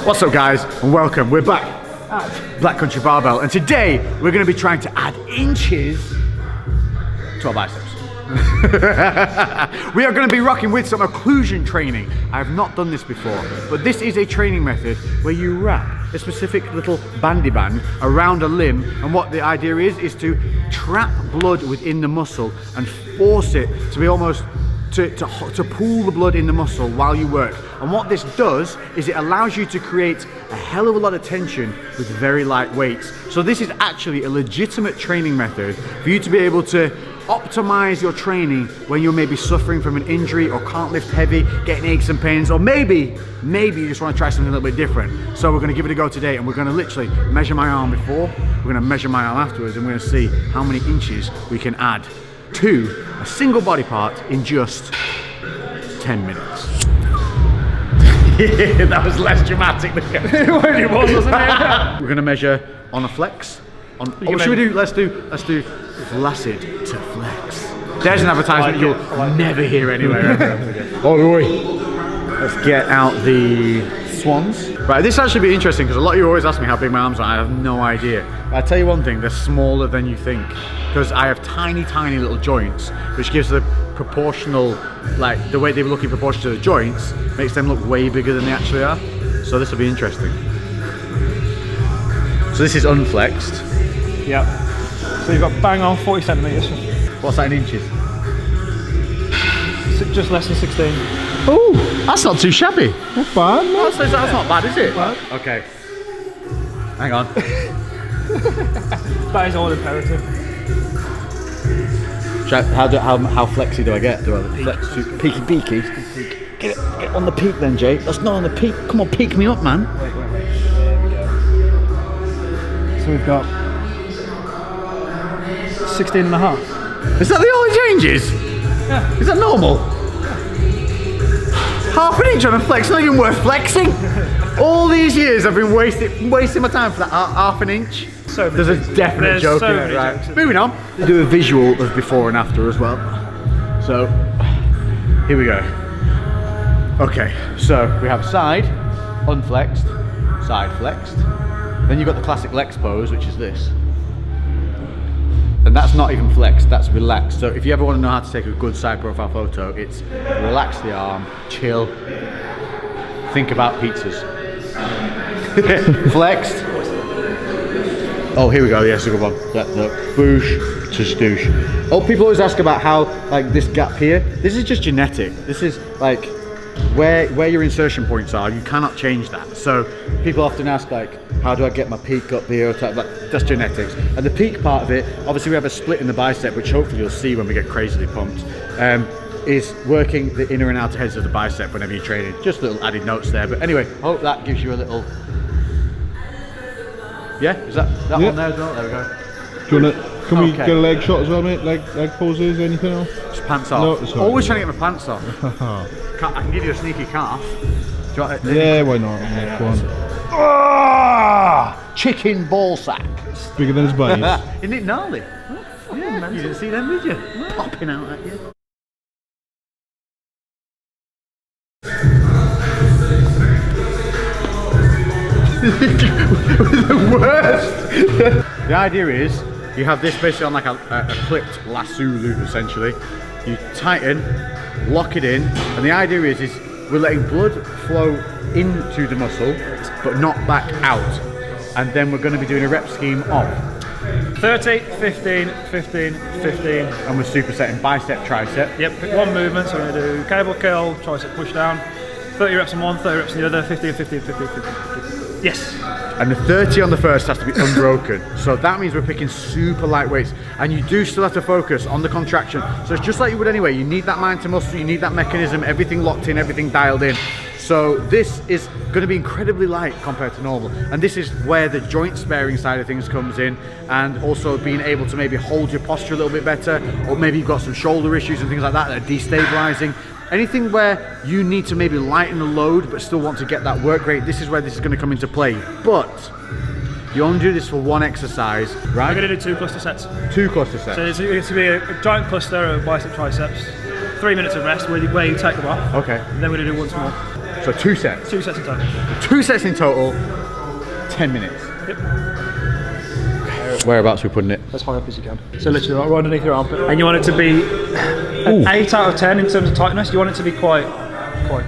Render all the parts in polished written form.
What's up guys, and welcome. We're back at Black Country Barbell, and today we're going to be trying to add inches to our biceps. We are going to be rocking with some occlusion training. I have not done this before, but this is a training method where you wrap a specific little bandy band around a limb, and what the idea is to trap blood within the muscle and force it to be almost to pool the blood in the muscle while you work. And what this does is it allows you to create a hell of a lot of tension with very light weights. So this is actually a legitimate training method for you to be able to optimize your training when you're maybe suffering from an injury or can't lift heavy, getting aches and pains, or maybe you just want to try something a little bit different. So we're going to give it a go today, and we're going to literally measure my arm before, we're going to measure my arm afterwards, and we're going to see how many inches we can add to a single body part in just 10 minutes. Yeah, that was less dramatic than it was, wasn't it? We're going to measure on a flex. Let's do flaccid to flex. There's an advertisement you'll never hear anywhere. Oh boy. Let's get out the swans. Right, this actually be interesting because a lot of you always ask me how big my arms are. I have no idea. But I'll tell you one thing, they're smaller than you think, because I have tiny little joints, which gives the proportional, like the way they look in proportion to the joints, makes them look way bigger than they actually are. So this will be interesting. So this is unflexed. Yep. So you've got bang on 40 centimetres. What's that in inches? Just less than 16. Oh, that's not too shabby. Not bad, no? That's not bad, is it? Bad. Okay. Hang on. That is all imperative. How flexy do I get? Do I flex to peaky beaky? Get on the peak then, Jay. That's not on the peak. Come on, peak me up, man. Wait. There we go. So we've got 16 and a half. Is that the only changes? Yeah. Is that normal? Half an inch on a flex, not even worth flexing. All these years I've been wasting my time for that half an inch. So there's a definite joke in it, right? Jokes. Moving on. They do a visual of before and after as well. So, here we go. Okay, so we have side, unflexed, side flexed. Then you've got the classic Lex pose, which is this. And that's not even flexed, that's relaxed. So if you ever want to know how to take a good side profile photo, it's relax the arm, chill, think about pizzas. Flexed. Oh, here we go, yes, a good one. Boosh to stoosh. Oh, people always ask about how, like, this gap here, this is just genetic. This is, like, where your insertion points are, you cannot change that. So people often ask, like, how do I get my peak up here? That's genetics. And the peak part of it, obviously we have a split in the bicep, which hopefully you'll see when we get crazily pumped, is working the inner and outer heads of the bicep whenever you're training. Just little added notes there. But anyway, hope that gives you a little... Yeah, is that one there as well? There we go. Do you want to, can we get a leg shot as well, mate? Leg poses, anything else? Just pants off. No, always trying to get my pants off. I can give you a sneaky calf. Do you want yeah, why not? Yeah, go on. Oh, chicken ball sack. Bigger than his body. Isn't it gnarly? Oh, yeah, you didn't see them, did you? Popping out at you. The worst. The idea is you have this basically on like a clipped lasso loop essentially. You tighten, lock it in, and the idea is we're letting blood flow into the muscle but not back out. And then we're going to be doing a rep scheme of 30, 15, 15, 15. And we're supersetting bicep, tricep. Yep, pick one movement, so we're going to do cable curl, tricep push down. 30 reps on one, 30 reps on the other, 15, 15, 15, 15, 15. Yes. And the 30 on the first has to be unbroken. So that means we're picking super light weights. And you do still have to focus on the contraction. So it's just like you would anyway. You need that mind to muscle, you need that mechanism, everything locked in, everything dialed in. So this is going to be incredibly light compared to normal. And this is where the joint sparing side of things comes in, and also being able to maybe hold your posture a little bit better, or maybe you've got some shoulder issues and things like that that are destabilizing. Anything where you need to maybe lighten the load but still want to get that work rate, this is where this is going to come into play. But you only do this for one exercise, right? We're going to do 2 cluster sets. 2 cluster sets. So it's going to be a giant cluster of bicep triceps, 3 minutes of rest where you take them off. Okay. And then we're going to do once more. So 2 sets. 2 sets in total. 2 sets in total, 10 minutes. Yep. Whereabouts are we putting it? As high up as you can. So literally right underneath your armpit. And you want it to be an 8 out of 10 in terms of tightness. You want it to be quite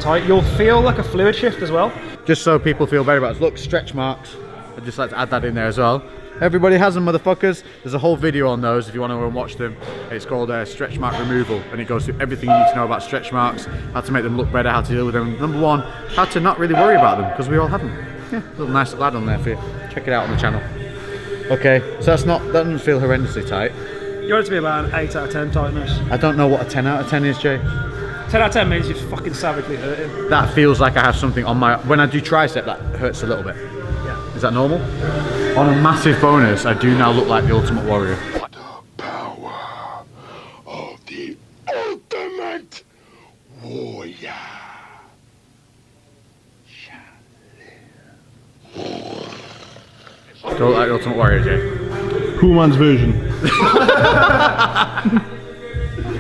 tight. You'll feel like a fluid shift as well. Just so people feel better about it. Look, stretch marks. I'd just like to add that in there as well. Everybody has them, motherfuckers. There's a whole video on those if you want to go and watch them. It's called stretch mark removal, and it goes through everything you need to know about stretch marks, how to make them look better, how to deal with them. Number one, how to not really worry about them, because we all have them. Yeah, little nice little add on there for you. Check it out on the channel. Okay, so that doesn't feel horrendously tight. You want it to be about an 8 out of 10 tightness. I don't know what a 10 out of 10 is, Jay. 10 out of 10 means you're fucking savagely hurting. That feels like I have something on my... When I do tricep, that hurts a little bit. Yeah. Is that normal? On a massive bonus, I do now look like the Ultimate Warrior. The power of the Ultimate Warrior. Don't look like the Ultimate Warrior, Jay. Cool man's version.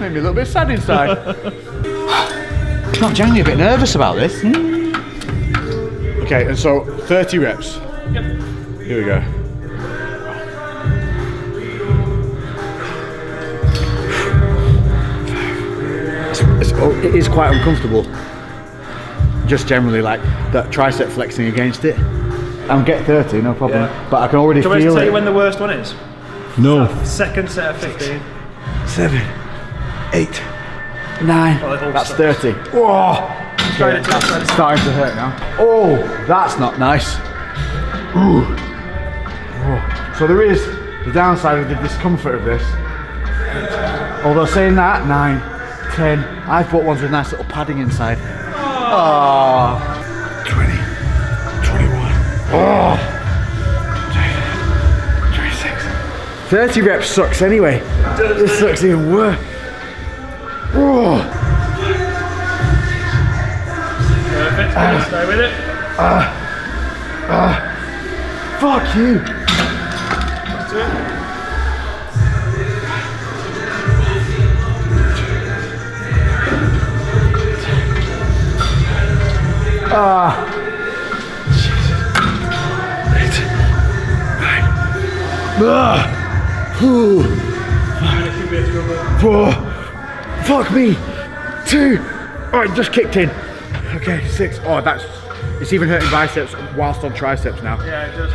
Made me a little bit sad inside. I'm genuinely a bit nervous about this. Okay, and so 30 reps. Yep. Here we go. It is quite uncomfortable. Just generally like that tricep flexing against it. I'm get 30, no problem. Yeah. But I can already Do feel you want me to tell it. you when the worst one is? No. Second set of 15. 7, 8, 9. Oh, they all That's stop. 30. Oh, Straight into the it's starting to hurt now. Oh, that's not nice. Ooh. Oh. So there is the downside of the discomfort of this. Although saying that, 9, 10. I've bought ones with nice little padding inside. Oh. 20, 21. Oh. 26. 30 reps sucks anyway. This sucks even worse. Oh. Perfect. Stay with it. Fuck you. That's it. Fuck me. 2. Oh, it just kicked in. Okay, 6. Oh, it's even hurting biceps whilst on triceps now. Yeah, it does.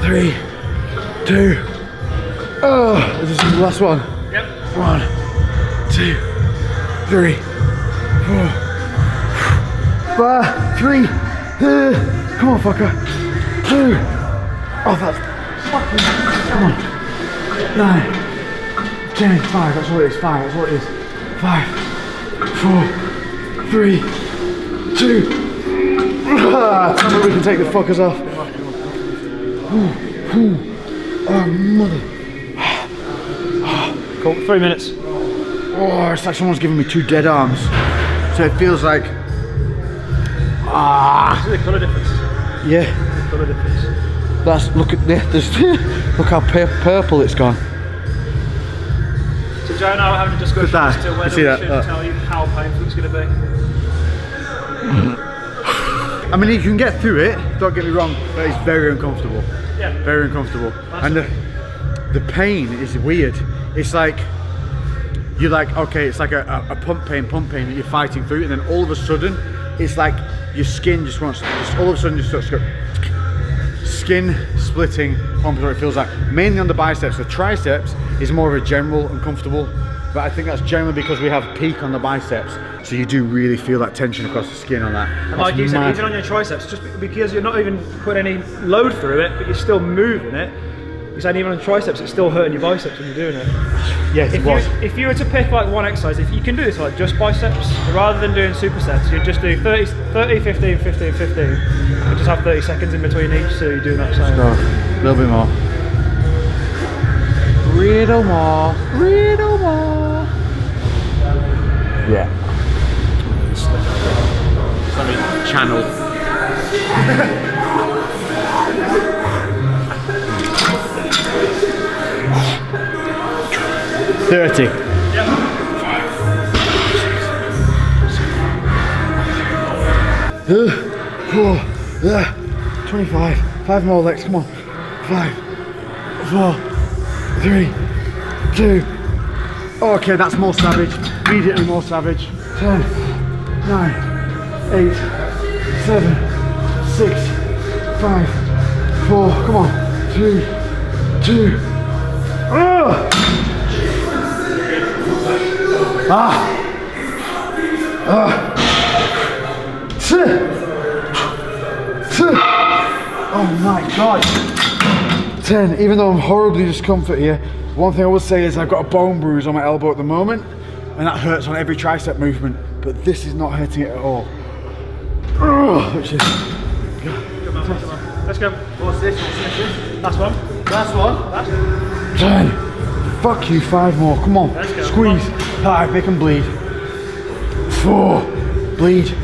3, 2. Oh, this is the last one. Yep. 1, 2, 3, 4, 3. Come on, fucker. 2. Oh, that's fucking. Come on. 9, 10, 5. That's what it is. 5. That's what it is. 5, 4, 3, 2. Tell me we can take the fuckers off. Oh, mother. Cool. 3 minutes. Oh, it's like someone's giving me 2 dead arms. So it feels like. See the colour difference. Yeah. The colour difference. That's look at this. Look how purple it's gone. So Joe and I were having a discussion Look at as to that. whether You see we that? should tell you how painful it's going to be. I mean, you can get through it. Don't get me wrong, but it's very uncomfortable. Yeah. Very uncomfortable. And the pain is weird. It's like you're like, okay, it's like a pump pain that you're fighting through, and then all of a sudden, it's like your skin just wants, all of a sudden just starts to go, skin splitting, pumping, what it feels like. Mainly on the biceps. The triceps is more of a general uncomfortable, but I think that's generally because we have peak on the biceps, so you do really feel that tension across the skin on that. And like you said, even on your triceps, just because you're not even putting any load through it, but you're still moving it. You're saying even on triceps, it's still hurting your biceps when you're doing it. Yes, it was. If you were to pick like one exercise, if you can do this like just biceps, rather than doing supersets, you just do 30, 15, 15, 15, and just have 30 seconds in between each, so you're doing that same. Go. A little bit more. Little more. Little more. Yeah. Channel. 30. Yep. 5, 6, 7, 4, 25. 5 more legs, come on. 5, 4, 3, 2. Okay, that's more savage. Immediately more savage. 10, 9, 8, 7, 6, 5, 4. Come on. 3, 2. Oh my god. 10. Even though I'm horribly discomfort here, one thing I would say is I've got a bone bruise on my elbow at the moment, and that hurts on every tricep movement, but this is not hurting it at all. Which is... Come on. Let's go. What's this? Last one. Last one. 10. Fuck you, 5 more. Come on. Let's go. Squeeze. 5. Make them bleed. 4. Bleed.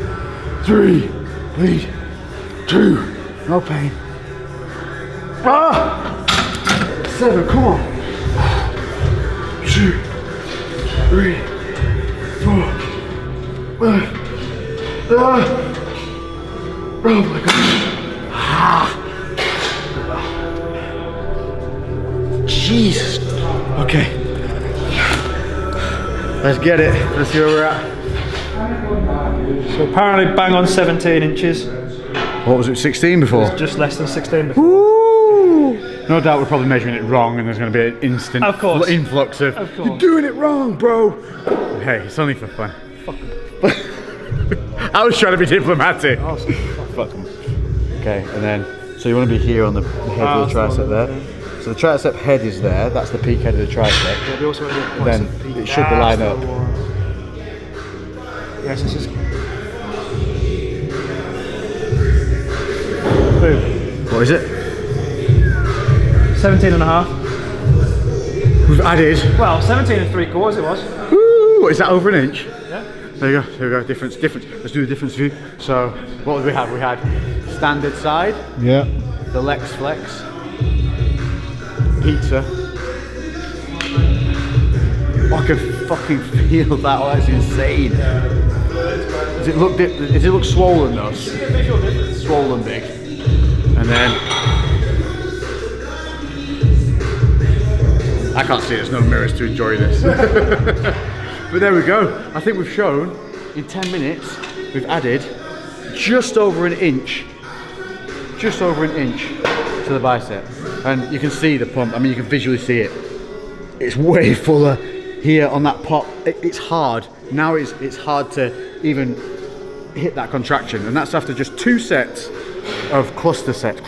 3. Bleed. 2. No pain. 7. Come on. 2. 3. 4. 5. Oh my god. Jesus. Okay. Let's get it. Let's see where we're at. So apparently bang on 17 inches. What was it, 16 before? Just less than 16 before. Woo! No doubt we're probably measuring it wrong and there's going to be an instant influx of you're doing it wrong, bro. Hey, it's only for fun. Fuck 'em. I was trying to be diplomatic. Fuck 'em. Okay, and then, so you want to be here on the head of the tricep there. So the tricep head is there, that's the peak head of the tricep. Yeah, we also want to Then it should be lined up. Yes, this is... Boom. What is it? 17 and a half. We've added. Well, 17 and 3/4 it was. Woo! Is that over an inch? Yeah. There you go, there we go, difference. Let's do the difference view. So, what did we have? We had standard side, Yeah. the Lex Flex, pizza. Oh, I can fucking feel that, oh, that's insane. Does it look swollen though? Swollen big. And then, I can't see it, there's no mirrors to enjoy this. But there we go. I think we've shown, in 10 minutes, we've added just over an inch to the bicep. And you can see the pump, I mean you can visually see it. It's way fuller here on that pop. It's hard. Now it's hard to even hit that contraction. And that's after just 2 sets of cluster sets.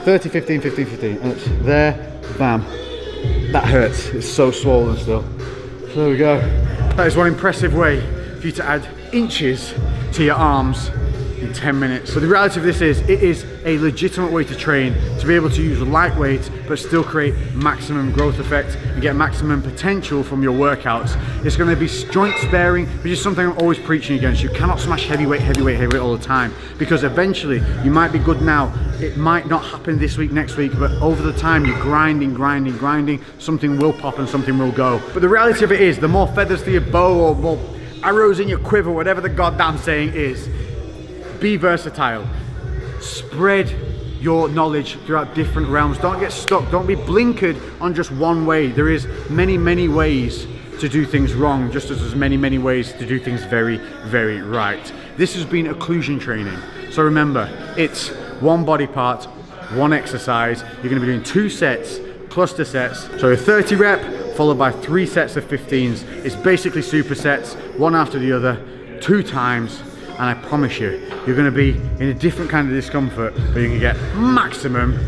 30, 15, 15, 15. And it's there, bam. That hurts, it's so swollen still. So there we go. That is one impressive way for you to add inches to your arms in 10 minutes. So the reality of this is, it is a legitimate way to train, to be able to use lightweight but still create maximum growth effect and get maximum potential from your workouts. It's going to be joint sparing, which is something I'm always preaching against. You cannot smash heavyweight all the time, because eventually you might be good now, it might not happen this week, next week, but over the time you're grinding, something will pop and something will go. But the reality of it is, the more feathers to your bow or more arrows in your quiver, whatever the goddamn saying is, be versatile. Spread your knowledge throughout different realms. Don't get stuck. Don't be blinkered on just one way. There is many ways to do things wrong, just as there's many ways to do things very right. This has been occlusion training. So remember, it's one body part, one exercise. You're going to be doing 2 sets, cluster sets. So a 30 rep followed by 3 sets of 15s. It's basically supersets, one after the other, 2 times. And I promise you, you're going to be in a different kind of discomfort, but you can get maximum